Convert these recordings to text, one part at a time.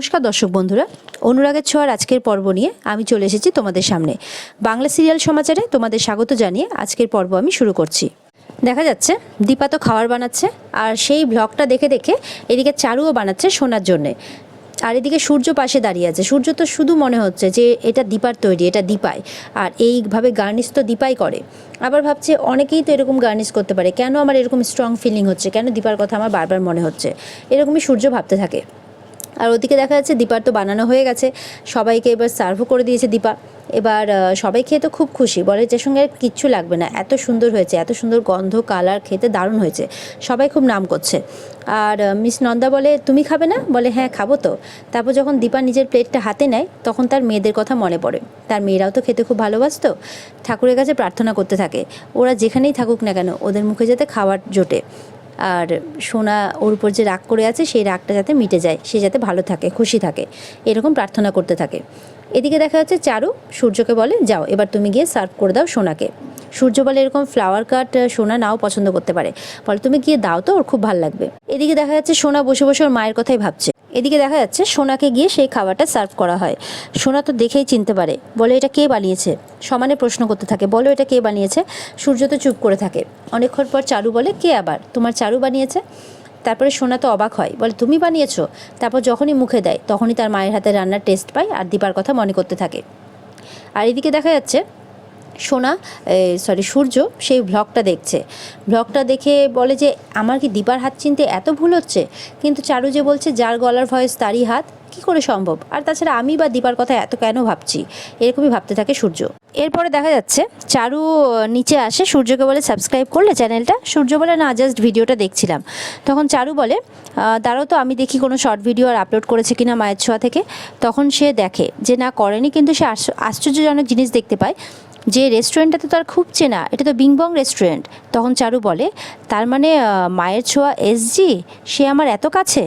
নমস্কার দর্শক বন্ধুরা, অনুরাগের ছোঁয়ার আজকের পর্ব নিয়ে আমি চলে এসেছি তোমাদের সামনে। বাংলা সিরিয়াল সমাচারে তোমাদের স্বাগত জানিয়ে আজকের পর্ব আমি শুরু করছি। দেখা যাচ্ছে দীপা তো খাবার বানাচ্ছে, আর সেই ব্লগটা দেখে দেখে এদিকে চারুও বানাচ্ছে সোনার জন্যে। আর এদিকে সূর্য পাশে দাঁড়িয়ে আছে। সূর্য তো শুধু মনে হচ্ছে যে এটা দীপার তৈরি, এটা দীপাই, আর এইভাবে গার্নিশ তো দীপাই করে। আবার ভাবছে অনেকেই তো এরকম গার্নিশ করতে পারে, কেন আমার এরকম স্ট্রং ফিলিং হচ্ছে, কেন দীপার কথা আমার বারবার মনে হচ্ছে, এরকমই সূর্য ভাবতে থাকে। আর ওদিকে দেখা যাচ্ছে দীপার তো বানানো হয়ে গেছে, সবাইকে এবার সার্ভও করে দিয়েছে দীপা। এবার সবাই খেয়ে তো খুব খুশি, বলে যে সঙ্গে কিচ্ছু লাগবে না, এত সুন্দর হয়েছে, এত সুন্দর গন্ধ, কালার, খেতে দারুণ হয়েছে, সবাই খুব নাম করছে। আর মিস নন্দা বলে তুমি খাবে না? বলে হ্যাঁ খাবো তো। তারপর যখন দীপা নিজের প্লেটটা হাতে নেয় তখন তার মেয়েদের কথা মনে পড়ে, তার মেয়েরাও তো খেতে খুব ভালোবাসতো। ঠাকুরের কাছে প্রার্থনা করতে থাকে ওরা যেখানেই থাকুক না কেন ওদের মুখে যাতে খাবার জোটে, আর সোনা ওর উপর যে রাগ করে আছে সেই রাগটা যাতে মিটে যায়, সে যাতে ভালো থাকে, খুশি থাকে, এরকম প্রার্থনা করতে থাকে। এদিকে দেখা যাচ্ছে চারু সূর্যকে বলে যাও এবার তুমি গিয়ে সার্ভ করে দাও সোনাকে। সূর্য বলে এরকম ফ্লাওয়ার কাট সোনা নাও পছন্দ করতে পারে, বলে তুমি গিয়ে দাও তো, ওর খুব ভালো লাগবে। এদিকে দেখা যাচ্ছে সোনা বসে বসে ওর মায়ের কথাই ভাবছে। এদিকে দেখা যাচ্ছে সোনাকে গিয়ে সেই খাবারটা সার্ভ করা হয়। সোনা তো দেখেই চিনতে পারে, বলে এটা কে বানিয়েছে, সমানে প্রশ্ন করতে থাকে, বলো এটা কে বানিয়েছে। সূর্য তো চুপ করে থাকে। অনেকক্ষণ পর চারু বলে কে আবার, তোমার চারু বানিয়েছে। তারপরে সোনা তো অবাক হয়, বলে তুমি বানিয়েছো। তারপর যখনই মুখে দেয় তখনই তার মায়ের হাতে রান্নার টেস্ট পায় আর দীপার কথা মনে করতে থাকে। আর এদিকে দেখা যাচ্ছে সূর্য সেই ব্লগটা দেখছে। ব্লগটা দেখে বলে যে আমার কি দীপার হাত চিনতে এত ভুল হচ্ছে, কিন্তু চারু যে বলছে যার গলার ভয়েস তারই হাত, কি করে সম্ভব? আর তাছাড়া আমি বা দীপার কথা এত কেন ভাবছি, এরকমই ভাবতে থাকে সূর্য। এরপরে দেখা যাচ্ছে চারু নিচে আসে, সূর্যকে বলে সাবস্ক্রাইব করলে চ্যানেলটা। সূর্য বলে না, জাস্ট ভিডিওটা দেখছিলাম। তখন চারু বলে দাঁড়াও তো আমি দেখি কোনো শর্ট ভিডিও আর আপলোড করেছে কিনা মায়ের ছোঁয়া থেকে। তখন সে দেখে যে না করেনি, কিন্তু সে আশ্চর্যজনক জিনিস দেখতে পায় যে রেস্টুরেন্টটা তো তার খুব চেনা, এটা তো বিংবং রেস্টুরেন্ট। তখন চারু বলে তার মানে মায়ের ছোঁয়া এসজি, সে আমার এত কাছে।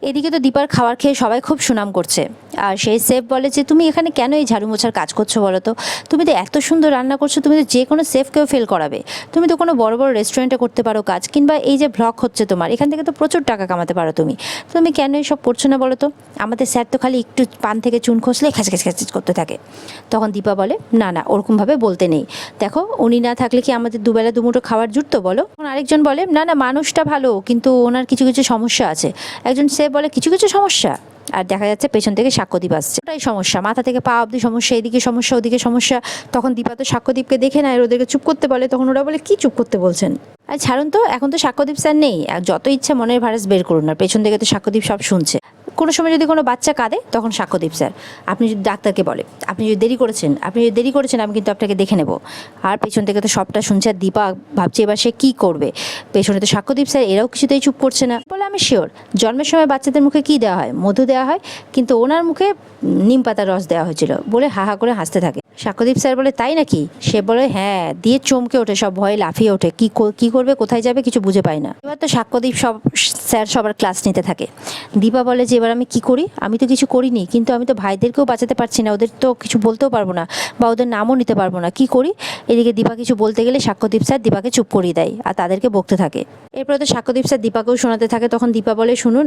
এদিকে তো দীপার খাবার খেয়ে সবাই খুব সুনাম করছে। আর সেই শেফ বলে যে তুমি এখানে কেন এই ঝাড়ু মোছার কাজ করছো বলো তো, তুমি তো এত সুন্দর রান্না করছো, তুমি তো যে কোনো শেফকেও ফেল করাবে, তুমি তো কোনো বড় বড় রেস্টুরেন্টে করতে পারো কাজ, কিংবা এই যে ভ্লগ হচ্ছে তোমার, এখান থেকে তো প্রচুর টাকা কামাতে পারো তুমি কেন এইসব করছো না বলো তো। আমাদের স্যার তো খালি একটু পান থেকে চুন খসলে খ্যাচ খ্যাচ খ্যাচ করতে থাকে। তখন দীপা বলে না না ওরকমভাবে বলতে নেই, দেখো উনি না থাকলে কি আমাদের দুবেলা দুমুঠো খাবার জুটতো বলো। তখন আরেকজন বলে না না মানুষটা ভালো, কিন্তু ওনার কিছু কিছু সমস্যা আছে। একজন সে বলে কিছু কিছু সমস্যা, আর দেখা যাচ্ছে পেছন থেকে সাক্ষ্যদীপ আসছে। ওটাই সমস্যা, মাথা থেকে পা অবধি সমস্যা, এদিকে সমস্যা ওদিকে সমস্যা। তখন দীপা তো সাক্ষ্যদীপকে দেখে না, আর ওদেরকে চুপ করতে বলে। তখন ওরা বলে কি চুপ করতে বলছেন, আর ছাড়ুন তো, এখন তো সাক্ষ্যদীপ স্যার নেই, আর যত ইচ্ছা মনের ভাইরাস বের করুন, আর পেছন থেকে তো সাক্ষ্যদীপ সব শুনছে। কোনো সময় যদি কোনো বাচ্চা কাঁদে তখন সাক্ষ্যদীপ স্যার আপনি যদি ডাক্তারকে বলে আপনি যদি দেরি করেছেন আমি কিন্তু আপনাকে দেখে নেব। আর পেছন থেকে তো সবটা শুনছে, আর দীপা ভাবছে এবার সে কী করবে। পেছনে তো সাক্ষ্যদীপ স্যার, এরাও কিছুতেই চুপ করছে না। বলে আমি শিওর জন্মের সময় বাচ্চাদের মুখে কী দেওয়া হয়, মধু দেওয়া হয়, কিন্তু ওনার মুখে নিম পাতার রস দেওয়া হয়েছিল, বলে হা হা করে হাসতে থাকে। সাক্ষ্যদীপ স্যার বলে তাই নাকি? সে বলে হ্যাঁ, দিয়ে চমকে ওঠে, সব ভয়ে লাফিয়ে ওঠে, কী করবে, কোথায় যাবে কিছু বুঝে পায় না। এবার তো সাক্ষ্যদীপ স্যার সবার ক্লাস নিতে থাকে। দীপা বলে যে এবার আমি কি করি, আমি তো কিছু করিনি, কিন্তু আমি তো ভাইদেরকেও বাঁচাতে পারছি না, ওদের তো কিছু বলতেও পারবো না, বা ওদের নামও নিতে পারবো না, কি করি। এদিকে দীপা কিছু বলতে গেলে সাক্ষ্যদীপ স্যার দীপাকে চুপ করিয়ে দেয় আর তাদেরকে বকতে থাকে। এরপরে তো সাক্ষ্যদীপ স্যার দীপাকেও শোনাতে থাকে। তখন দীপা বলে শুনুন,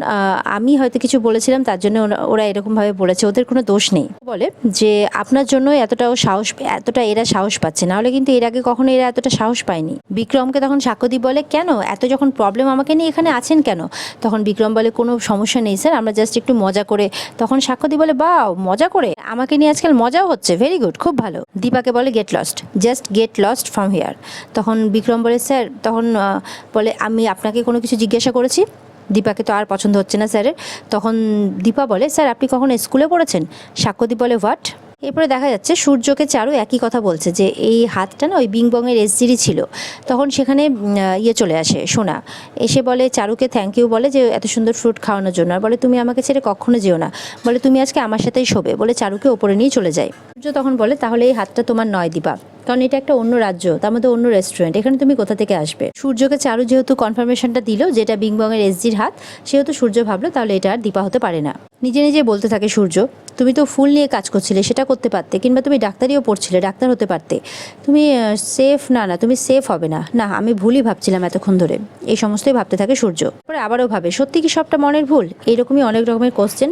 আমি হয়তো কিছু বলেছিলাম তার জন্য ওরা এরকমভাবে বলেছে, ওদের কোনো দোষ নেই। বলে যে আপনার জন্য এতটা এরা সাহস পাচ্ছে, নাহলে কিন্তু এর আগে কখনো এরা এতটা সাহস পায়নি। বিক্রমকে তখন সাক্ষ্যদীপ বলে কেন এত যখন প্রবলেম আমাকে নিয়ে এখানে আছেন কেন। তখন বিক্রম বলে কোনো সমস্যা নেই স্যার, আমরা জাস্ট একটু মজা করে। তখন সাক্ষ্যদীপ বলে বাও, মজা করে আমাকে নিয়ে আজকাল মজাও হচ্ছে, ভেরি গুড, খুব ভালো। দীপাকে বলে get lost, just get lost from here. তখন বিক্রম বলে স্যার, তখন বলে আমি আপনাকে কোনো কিছু জিজ্ঞাসা করেছি। দীপাকে তো আর পছন্দ হচ্ছে না স্যারের। তখন দীপা বলে স্যার আপনি কখনো স্কুলে পড়েছেন? সাক্ষ্যদীপ বলে হোয়াট। এরপরে দেখা যাচ্ছে সূর্যকে চারু একই কথা বলছে যে এই হাতটা না ওই বিংবংয়ের এসজিরই ছিল। তখন সেখানে চলে আসে সোনা, এসে বলে চারুকে থ্যাংক ইউ, বলে যে এত সুন্দর ফ্রুট খাওয়ানোর জন্য, আর বলে তুমি আমাকে ছেড়ে কখনো যেও না, বলে তুমি আজকে আমার সাথেই শোবে, বলে চারুকে ওপরে নিয়ে চলে যায়। সূর্য তখন বলে তাহলে এই হাতটা তোমার নয় দীপা, কারণ এটা একটা অন্য রাজ্য, তার মধ্যে অন্য রেস্টুরেন্ট, এখানে তুমি কোথা থেকে আসবে। সূর্যকে চারু যেহেতু কনফার্মেশনটা দিল যেটা বিংবংয়ের এসজির হাত, সেহেতু সূর্য ভাবলো তাহলে এটা আর দীপা হতে পারে না। নিজে নিজে বলতে থাকে সূর্য, তুমি তো ফুল নিয়ে কাজ করছিলে, সেটা করতে পারতে, কিংবা তুমি ডাক্তারিও পড়ছিলে, ডাক্তার হতে পারতে। তুমি সেফ না, তুমি সেফ হবে না। না, আমি ভুলই ভাবছিলাম এতক্ষণ ধরে। এই সমস্তই ভাবতে থাকে সূর্য। পরে আবারও ভাবে, সত্যি কি সবটা মনের ভুল? এইরকমই অনেক রকমের কোশ্চেন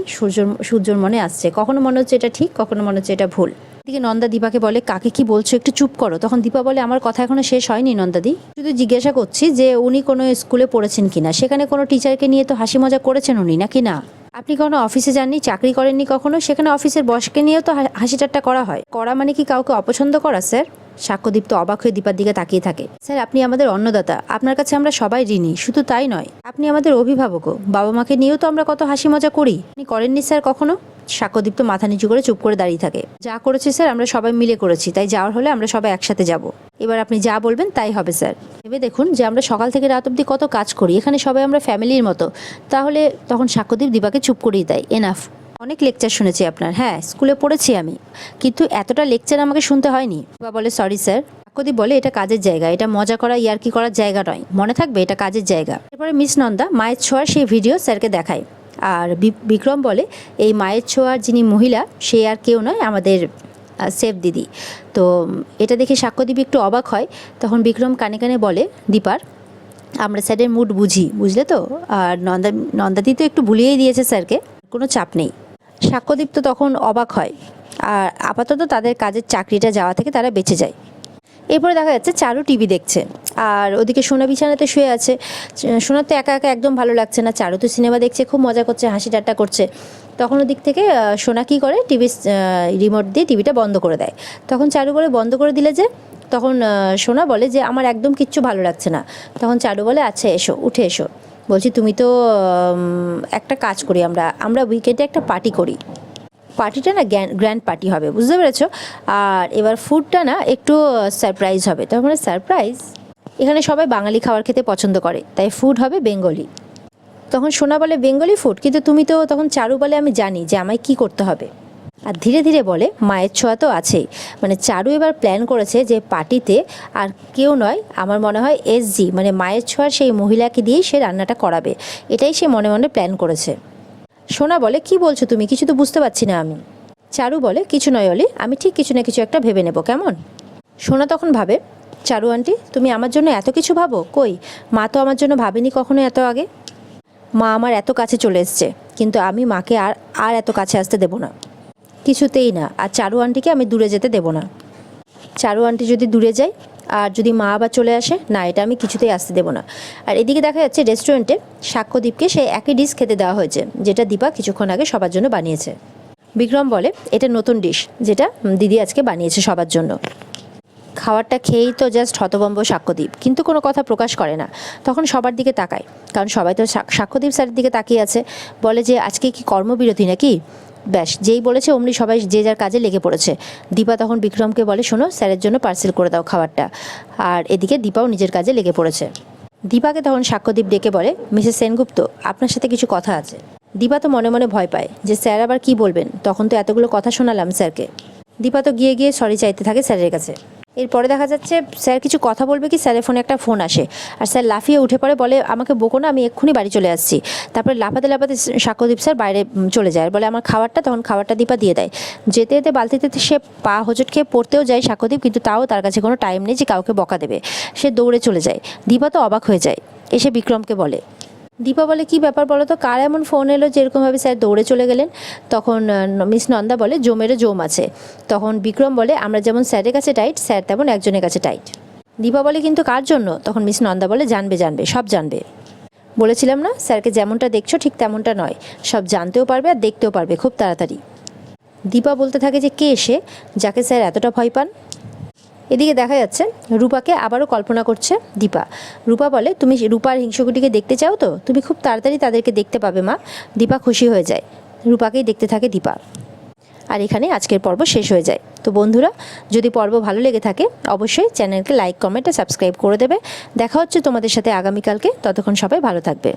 সূর্যর মনে আসছে। কখনো মনে হচ্ছে এটা ঠিক, কখনো মনে হচ্ছে এটা ভুল। এদিকে নন্দা দীপাকে বলে, কাকে কি বলছো, একটু চুপ করো। তখন দীপা বলে, আমার কথা এখনো শেষ হয়নি নন্দাদি, শুধু জিজ্ঞাসা করছি যে উনি কোনো স্কুলে পড়েছেন কিনা, সেখানে কোনো টিচারকে নিয়ে তো হাসি মজা করেছেন উনি, নাকি না? আপনি কোনো অফিসে যাননি, চাকরি করেননি কখনো, সেখানে অফিসের বসকে নিয়েও তো হাসি ঠাট্টা করা হয়। করা মানে কি কাউকে অপছন্দ করা স্যার? সাক্ষ্যদীপ তো অবাক হয়ে দীপার দিকে তাকিয়ে থাকে। স্যার, আপনি আমাদের অন্নদাতা, আপনার কাছে আমরা সবাই ঋণী। শুধু তাই নয়, আপনি আমাদের অভিভাবকও। বাবা মাকে নিয়েও তো আমরা কত হাসি মজা করি। আপনি করেননি স্যার কখনো? সাক্ষ্যদীপ তো মাথা নিচু করে চুপ করে দাঁড়িয়ে থাকে। যা করেছে স্যার আমরা সবাই মিলে করেছি, তাই যাওয়ার হলে আমরা সবাই একসাথে যাব। এবার আপনি যা বলবেন তাই হবে স্যার। ভেবে দেখুন যে আমরা সকাল থেকে রাত অবধি কত কাজ করি, এখানে সবাই আমরা ফ্যামিলির মতো। তাহলে তখন সাক্ষ্যদীপ দীপাকে চুপ করিয়ে দেয়। এনাফ, অনেক লেকচার শুনেছি আপনার। হ্যাঁ, স্কুলে পড়েছি আমি, কিন্তু এতটা লেকচার আমাকে শুনতে হয়নি। বা বলে, সরি স্যার। সাক্ষ্যদীপ বলে, এটা কাজের জায়গা, এটা মজা করা ইয়ার্কি করার জায়গা নয়, মনে থাকবে এটা কাজের জায়গা। এরপরে মিস নন্দা মায়ের ছোঁয়ার সেই ভিডিও স্যারকে দেখায়। আর বিক্রম বলে, এই মায়ের ছোঁয়ার যিনি মহিলা, সে আর কেউ নয়, আমাদের সেফ দিদি। তো এটা দেখে সাক্ষ্যদীপ একটু অবাক হয়। তখন বিক্রম কানে কানে বলে দীপার, আমরা স্যারের মুড বুঝি, বুঝলে তো। আর নন্দাদি তো একটু ভুলিয়েই দিয়েছে স্যারকে, কোনো চাপ নেই। সাক্ষ্যদীপ তো তখন অবাক হয়। আর আপাতত তাদের কাজের চাকরিটা যাওয়া থেকে তারা বেঁচে যায়। এরপরে দেখা যাচ্ছে চারু টিভি দেখছে, আর ওদিকে সোনা বিছানাতে শুয়ে আছে। সোনার তো একা একা একদম ভালো লাগছে না, চারু তো সিনেমা দেখছে, খুব মজা করছে, হাসি ঠাট্টা করছে। তখন ওদিক থেকে সোনা কী করে, টিভি রিমোট দিয়ে টিভিটা বন্ধ করে দেয়। তখন চারু বলে, বন্ধ করে দিলে যে? তখন সোনা বলে যে আমার একদম কিচ্ছু ভালো লাগছে না। তখন চারু বলে, আচ্ছা এসো, উঠে এসো। বলছি, তুমি তো একটা কাজ করি, আমরা উইকেন্ডে একটা পার্টি করি। পার্টিটা না গ্র্যান্ড পার্টি হবে, বুঝতে পেরেছো? আর এবার ফুডটা না একটু সারপ্রাইজ হবে। তার মানে সারপ্রাইজ, এখানে সবাই বাঙালি খাবার খেতে পছন্দ করে, তাই ফুড হবে বেঙ্গলি। তখন সোনা বলে, বেঙ্গলি ফুড? কিন্তু তুমি তো, তখন চারু বলে, আমি জানি যে আমায় কি করতে হবে। আর ধীরে ধীরে বলে, মায়ের ছোঁয়া তো আছেই। মানে চারু এবার প্ল্যান করেছে যে পার্টিতে আর কেউ নয়, আমার মনে হয় এসজি, মানে মায়ের ছোঁয়ার সেই মহিলাকে দিয়েই সে রান্নাটা করাবে। এটাই সে মনে মনে প্ল্যান করেছে। সোনা বলে, কি বলছো তুমি, কিছু তো বুঝতে পারছি না আমি। চারু বলে, কিছু নয় অলি, আমি ঠিক কিছু না কিছু একটা ভেবে নেব, কেমন? সোনা তখন ভাবে, চারু আন্টি তুমি আমার জন্য এত কিছু ভাবো? কই, মা তো আমার জন্য ভাবেনি কখনো এত আগে। মা আমার এত কাছে চলে এসছে, কিন্তু আমি মাকে আর এত কাছে আসতে দেবো না, কিছুতেই না। আর চারু আন্টিকে আমি দূরে যেতে দেবো না। চারু আন্টি যদি দূরে যায় আর যদি মা আবার চলে আসে, না, এটা আমি কিছুতেই আসতে দেবো না। আর এদিকে দেখা যাচ্ছে রেস্টুরেন্টে সাক্ষ্যদীপকে সেই একই ডিশ খেতে দেওয়া হয়েছে, যেটা দীপা কিছুক্ষণ আগে সবার জন্য বানিয়েছে। বিক্রম বলে, এটা নতুন ডিশ, যেটা দিদি আজকে বানিয়েছে সবার জন্য। খাবারটা খেয়েই তো জাস্ট হতভম্ব সাক্ষ্যদীপ, কিন্তু কোনো কথা প্রকাশ করে না। তখন সবার দিকে তাকায়, কারণ সবাই তো সাক্ষ্যদীপ স্যারের দিকে তাকিয়ে আছে। বলে যে, আজকে কি কর্মবিরতি নাকি? ব্যাস, যেই বলেছে অমনি সবাই যে যার কাজে লেগে পড়েছে। দীপা তখন বিক্রমকে বলে, শোনো, স্যারের জন্য পার্সেল করে দাও খাবারটা। আর এদিকে দীপাও নিজের কাজে লেগে পড়েছে। দীপাকে তখন সাক্ষ্যদীপ ডেকে বলে, মিসেস সেনগুপ্ত, আপনার সাথে কিছু কথা আছে। দীপা তো মনে মনে ভয় পায় যে স্যার আবার কি বলবেন, তখন তো এতগুলো কথা শোনালাম স্যারকে। দীপা তো গিয়ে গিয়ে সরি চাইতে থাকে স্যারের কাছে। এরপরে দেখা যাচ্ছে স্যার কিছু কথা বলবে কি, স্যারের ফোনে একটা ফোন আসে। আর স্যার লাফিয়ে উঠে পড়ে, বলে, আমাকে বকো না, আমি এক্ষুনি বাড়ি চলে আসছি। তারপরে লাফাতে লাফাতে সাক্ষ্যদীপ স্যার বাইরে চলে যায়, আর বলে, আমার খাবারটা। তখন খাবারটা দীপা দিয়ে দেয়। যেতে যেতে বালতিতে সে পা হোঁচট খেয়ে পড়তেও যায় সাক্ষ্যদীপ, কিন্তু তাও তার কাছে কোনো টাইম নেই যে কাউকে বকা দেবে। সে দৌড়ে চলে যায়। দীপা তো অবাক হয়ে যায়, এসে বিক্রমকে বলে। দীপা বলে, কি ব্যাপার বলো তো, কার এমন ফোন এলো যে এরকমভাবে স্যার দৌড়ে চলে গেলেন? তখন মিস নন্দা বলে, জমেরও জম আছে। তখন বিক্রম বলে, আমরা যেমন স্যারের কাছে টাইট, স্যার তেমন একজনের কাছে টাইট। দীপা বলে, কিন্তু কার জন্য? তখন মিস নন্দা বলে, জানবে, সব জানবে। বলেছিলাম না, স্যারকে যেমনটা দেখছো ঠিক তেমনটা নয়, সব জানতেও পারবে আর দেখতেও পারবে খুব তাড়াতাড়ি। দীপা বলতে থাকে যে, কে এসে, যাকে স্যার এতটা ভয় পান? এদিকে দেখা যাচ্ছে রূপাকে আবারও কল্পনা করছে দীপা। রূপা বলে, তুমি রূপার হিংসুকুটিকে দেখতে চাও তো? তুমি খুব তাড়াতাড়ি তাদেরকে দেখতে পাবে মা। দীপা খুশি হয়ে যায়, রূপাকেই দেখতে থাকে দীপা। আর এখানে আজকের পর্ব শেষ হয়ে যায়। তো বন্ধুরা, যদি পর্ব ভালো লেগে থাকে অবশ্যই চ্যানেলকে লাইক, কমেন্ট আর সাবস্ক্রাইব করে দেবে। দেখা হচ্ছে তোমাদের সাথে আগামীকালকে, ততক্ষণ সবাই ভালো থাকবে।